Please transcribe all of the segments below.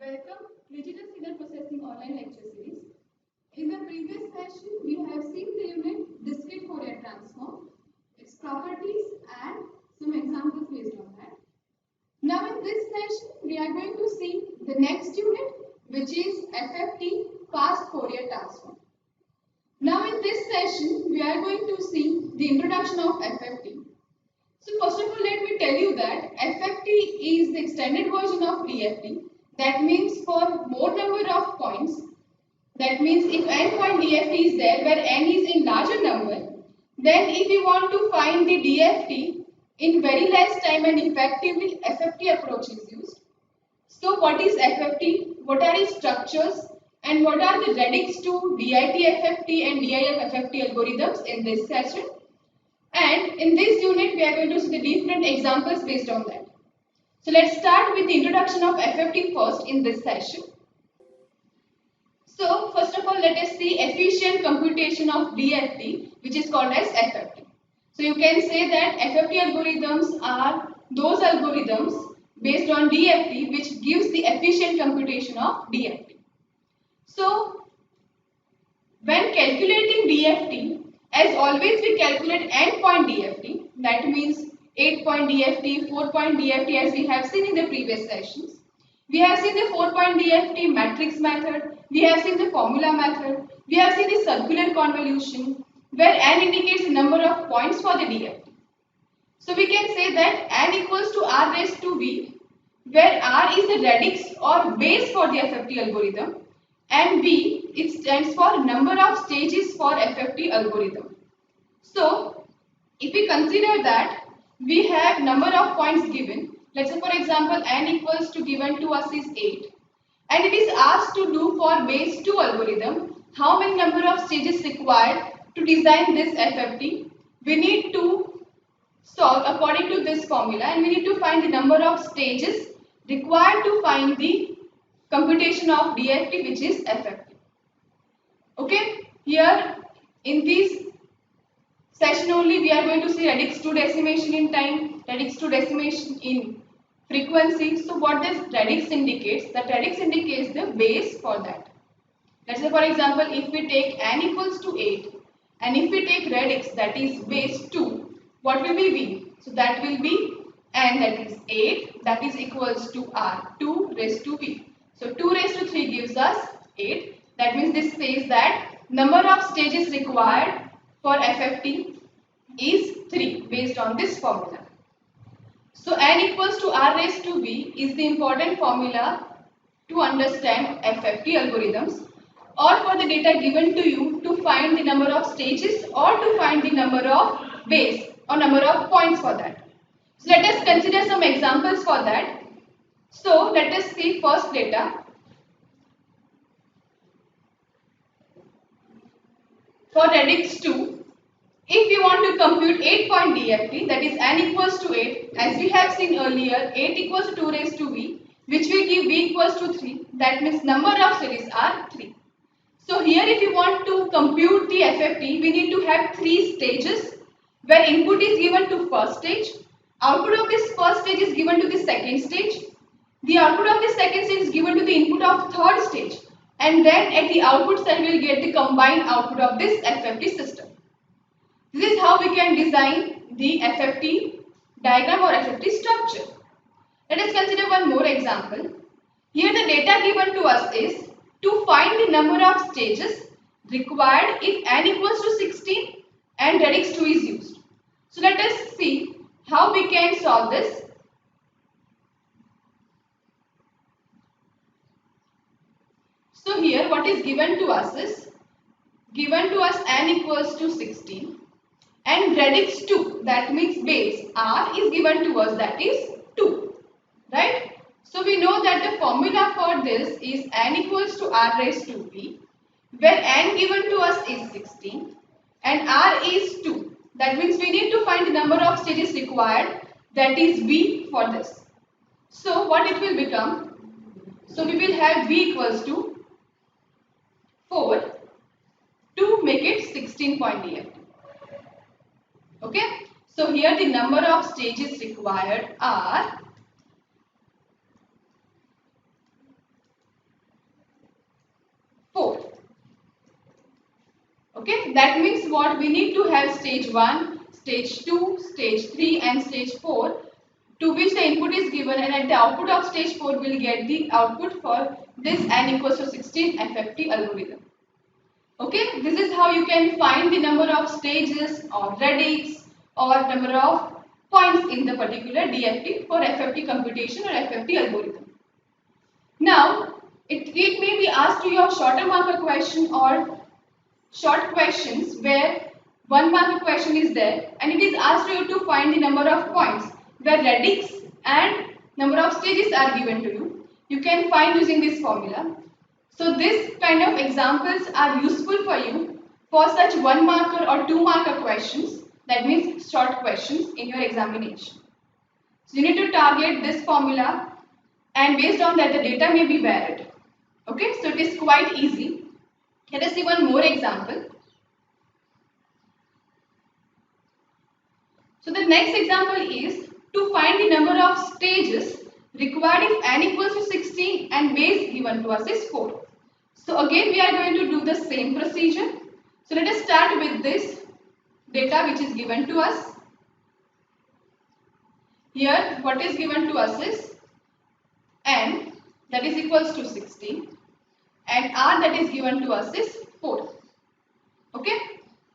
Welcome Digital Signal Processing Online Lecture Series. In the previous session, we have seen the unit Discrete Fourier Transform, its properties and some examples based on that. Now in this session, we are going to see the next unit, which is FFT, Fast Fourier Transform. Now in this session, we are going to see the introduction of FFT. So first of all, let me tell you that FFT is the extended version of DFT. That means for more number of points. That means if n point DFT is there where n is in larger number, then if we want to find the DFT in very less time and effectively, FFT approach is used. So what is FFT? What are its structures? And what are the radix to DIT FFT and DIF FFT algorithms in this session? And in this unit, we are going to see the different examples based on that. So let's start with the introduction of FFT first in this session. So first of all, let us see efficient computation of DFT, which is called as FFT. So you can say that FFT algorithms are those algorithms based on DFT which gives the efficient computation of DFT. So when calculating DFT, as always we calculate n point DFT, that means 8 point DFT, 4 point DFT as we have seen in the previous sessions. We have seen the 4 point DFT matrix method, we have seen the formula method, we have seen the circular convolution where n indicates the number of points for the DFT. So we can say that n equals to r raised to v, where r is the radix or base for the FFT algorithm and v, it stands for number of stages for FFT algorithm. So if we consider that we have number of points given, let's say for example n equals to given to us is 8 and it is asked to do for base 2 algorithm how many number of stages required to design this FFT. We need to solve according to this formula and we need to find the number of stages required to find the computation of DFT, which is FFT. Okay, here in this session only we are going to see radix to decimation in time, radix to decimation in frequency. So what does radix indicates? That radix indicates the base for that. Let's say for example if we take n equals to 8 and if we take radix that is base 2, what will be v? So that will be n, that is 8, that is equals to r, 2 raised to v. So 2 raised to 3 gives us 8. That means this says that number of stages required for FFT is 3 based on this formula. So n equals to r raised to v is the important formula to understand FFT algorithms or for the data given to you to find the number of stages or to find the number of base or number of points for that. So let us consider some examples for that. So let us see first data. For radix 2, if we want to compute 8 point DFT, that is n equals to 8, as we have seen earlier, 8 equals to 2 raised to v, which will give v equals to 3. That means number of stages are 3. So here if you want to compute the FFT, we need to have 3 stages where input is given to first stage, output of this first stage is given to the second stage, the output of the second stage is given to the input of third stage, and then at the output side we will get the combined output of this FFT system. This is how we can design the FFT diagram or FFT structure. Let us consider one more example. Here the data given to us is to find the number of stages required if n equals to 16 and radix 2 is used. So let us see how we can solve this. So here what is given to us is, given to us n equals to 16 and radix 2, that means base r is given to us, that is 2, right? So we know that the formula for this is n equals to r raised to b, where n given to us is 16 and r is 2. That means we need to find the number of stages required, that is b for this. So what it will become? So we will have b equals to 4 to make it 16.dft. Okay. So here the number of stages required are 4. Okay. That means what? We need to have stage 1, stage 2, stage 3 and stage 4, to which the input is given, and at the output of stage 4 we will get the output for this n equals to 16 FFT algorithm. Okay, this is how you can find the number of stages or radix or number of points in the particular DFT for FFT computation or FFT algorithm. Now, it may be asked to your shorter marker question or short questions where 1 marker question is there and it is asked you to find the number of points where radix and number of stages are given to you. You can find using this formula. So this kind of examples are useful for you for such 1 marker or 2 marker questions, that means short questions in your examination. So you need to target this formula and based on that the data may be varied. Okay, so it is quite easy. Let us see one more example. So the next example is to find the number of stages required if n equals to 16 and base given to us is 4. So again we are going to do the same procedure. So let us start with this data which is given to us. Here what is given to us is n, that is equals to 16, and r that is given to us is 4. Okay.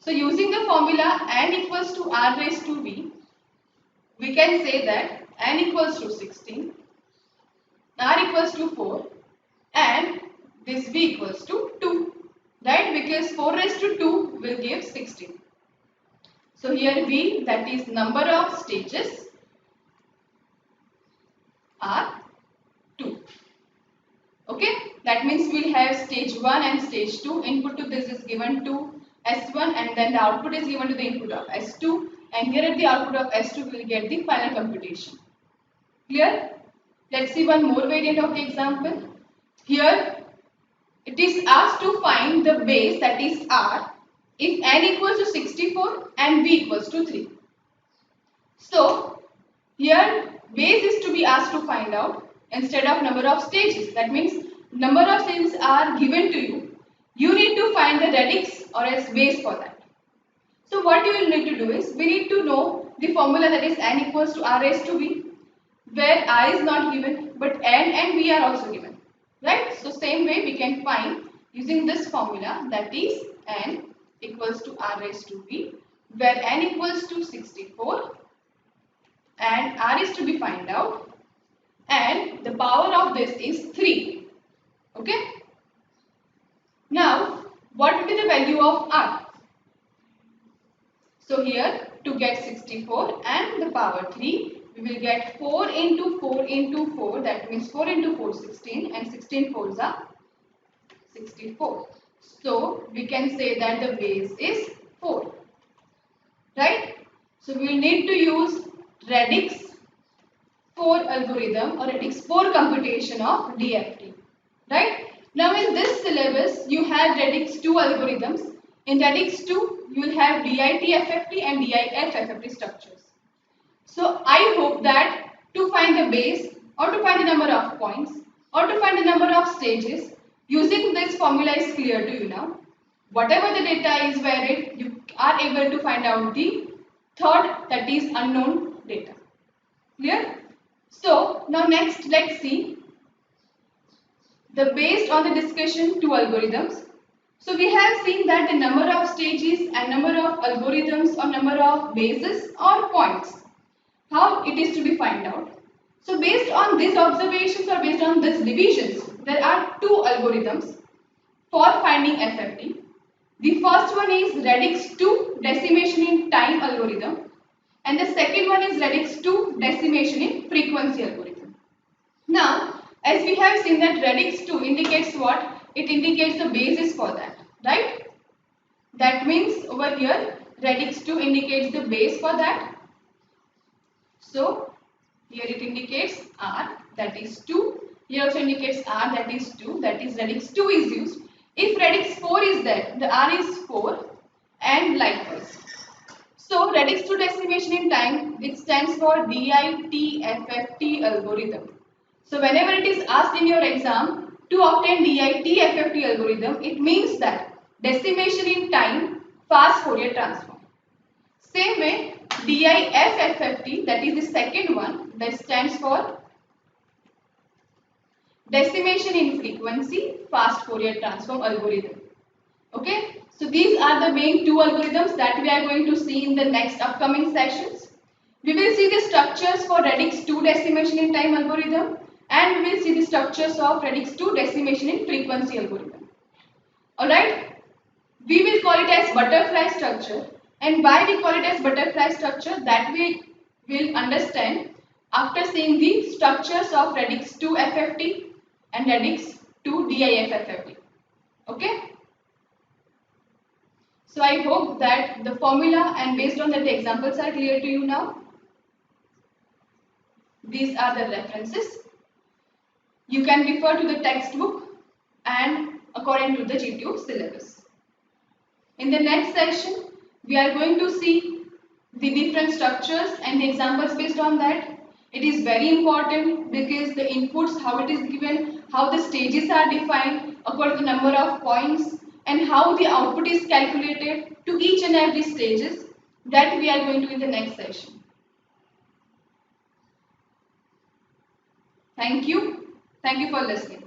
So using the formula n equals to r raised to v, we can say that n equals to 16, r equals to 4 and this v equals to 2, right? Because 4 raised to 2 will give 16. So here v, that is number of stages, are 2. Okay, that means we'll have stage 1 and stage 2. Input to this is given to S1 and then the output is given to the input of S2, and here at the output of S2 we'll get the final computation. Clear? Let's see one more variant of the example. Here it is asked to find the base, that is R, if n equals to 64 and v equals to 3. So here base is to be asked to find out instead of number of stages. That means number of stages are given to you. You need to find the radix or else base for that. So what you will need to do is, we need to know the formula, that is n equals to r raised to v, where r is not given but n and v are also given, right? So same way we can find using this formula, that is n equals to r raised to v, where n equals to 64 and r is to be found out and the power of this is 3. Okay. Now what will be the value of r? So here to get 64 and the power 3, we will get 4 into 4 into 4, that means 4 into 4 16 and 16 fours are 64. So we can say that the base is 4, right? So we will need to use radix 4 algorithm or radix 4 computation of DFT, right? Now in this syllabus you have radix 2 algorithms. In radix 2 you will have DIT FFT and DIF FFT structures. So I hope that to find the base or to find the number of points or to find the number of stages using this formula is clear to you now. Whatever the data is varied, you are able to find out the third, that is unknown data. Clear? So now next let's see the based on the discussion 2 algorithms. So we have seen that the number of stages and number of algorithms or number of bases or points, how it is to be find out. So based on these observations or based on these divisions, there are 2 algorithms for finding FFT. The first one is radix 2 decimation in time algorithm, and the second one is radix 2 decimation in frequency algorithm. Now, as we have seen that radix 2 indicates what? It indicates the basis for that, right? That means over here radix 2 indicates the base for that. So here it indicates R, that is 2. Here also indicates R, that is 2, that is radix 2 is used. If radix 4 is there, the R is 4 and likewise. So radix 2 decimation in time, it stands for DIT-FFT algorithm. So whenever it is asked in your exam to obtain DIT-FFT algorithm, it means that decimation in time fast Fourier transform. Same way, DIF-FFT, that is the second one, that stands for decimation in frequency fast Fourier transform algorithm. Okay, so these are the main two algorithms that we are going to see in the next upcoming sessions. We will see the structures for radix 2 decimation in time algorithm, and we will see the structures of radix 2 decimation in frequency algorithm. Alright, we will call it as butterfly structure, and why we call it as butterfly structure, that we will understand after seeing the structures of radix 2 FFT and radix 2 DIF FFT. Okay. So I hope that the formula and based on that the examples are clear to you now. These are the references. You can refer to the textbook and according to the GTU syllabus. In the next session, we are going to see the different structures and the examples based on that. It is very important because the inputs, how it is given, how the stages are defined according to the number of points, and how the output is calculated to each and every stages, that we are going to in the next session. Thank you. Thank you for listening.